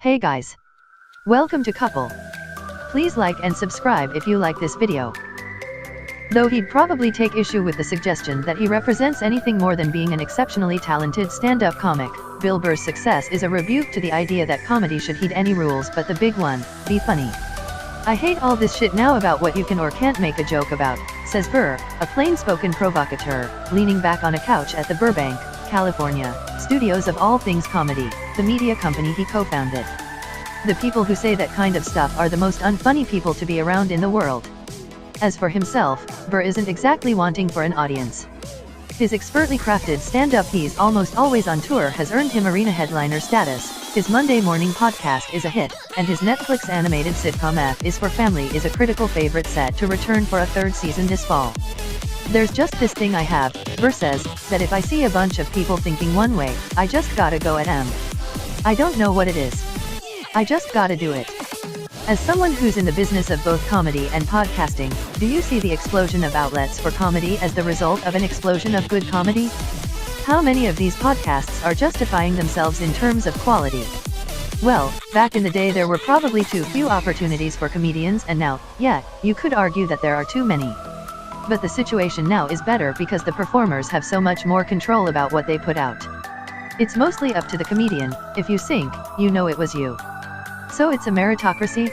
Hey guys. Welcome to Couple. Please like and subscribe if you like this video. Though he'd probably take issue with the suggestion that he represents anything more than being an exceptionally talented stand-up comic, Burr's success is a rebuke to the idea that comedy should heed any rules but the big one, be funny. I hate all this shit now about what you can or can't make a joke about, says Burr, a plain-spoken provocateur, leaning back on a couch at the Burbank, California, studios of All Things Comedy, the media company he co-founded. The people who say that kind of stuff are the most unfunny people to be around in the world. As for himself, Burr isn't exactly wanting for an audience. His expertly crafted stand-up he's almost always on tour has earned him arena headliner status, his Monday morning podcast is a hit, and his Netflix animated sitcom F is for Family is a critical favorite set to return for a third season this fall. There's just this thing I have, Burr says, that if I see a bunch of people thinking one way, I just gotta go at 'em. I don't know what it is. I just gotta do it. As someone who's in the business of both comedy and podcasting, do you see the explosion of outlets for comedy as the result of an explosion of good comedy? How many of these podcasts are justifying themselves in terms of quality? Well, back in the day there were probably too few opportunities for comedians, and now, yeah, you could argue that there are too many. But the situation now is better because the performers have so much more control about what they put out. It's mostly up to the comedian. If you sink, you know it was you. So it's a meritocracy?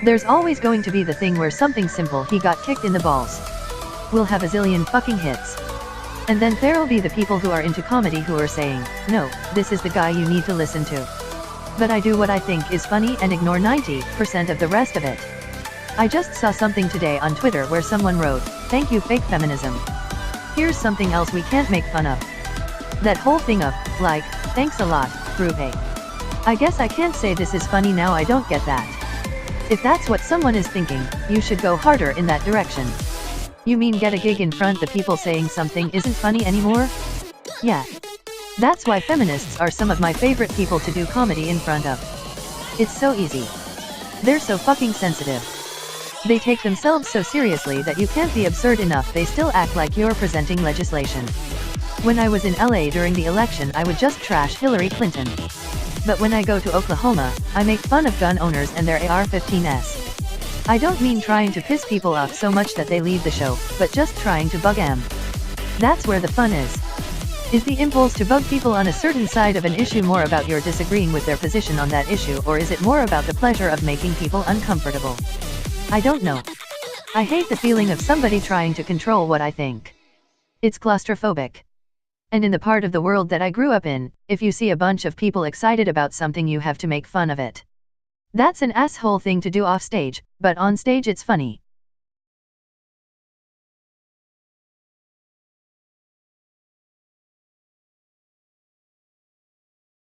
There's always going to be the thing where something simple he got kicked in the balls will have a zillion fucking hits. And then there'll be the people who are into comedy who are saying, no, this is the guy you need to listen to. But I do what I think is funny and ignore 90% of the rest of it. I just saw something today on Twitter where someone wrote, "Thank you fake feminism. Here's something else we can't make fun of." That whole thing of, like, thanks a lot, groove. I guess I can't say this is funny now, I don't get that. If that's what someone is thinking, you should go harder in that direction. You mean get a gig in front the people saying something isn't funny anymore? Yeah. That's why feminists are some of my favorite people to do comedy in front of. It's so easy. They're so fucking sensitive. They take themselves so seriously that you can't be absurd enough, they still act like you're presenting legislation. When I was in LA during the election I would just trash Hillary Clinton. But when I go to Oklahoma, I make fun of gun owners and their AR-15s. I don't mean trying to piss people off so much that they leave the show, but just trying to bug them. That's where the fun is. Is the impulse to bug people on a certain side of an issue more about your disagreeing with their position on that issue, or is it more about the pleasure of making people uncomfortable? I don't know. I hate the feeling of somebody trying to control what I think. It's claustrophobic. And in the part of the world that I grew up in, if you see a bunch of people excited about something you have to make fun of it. That's an asshole thing to do off stage, but on stage it's funny.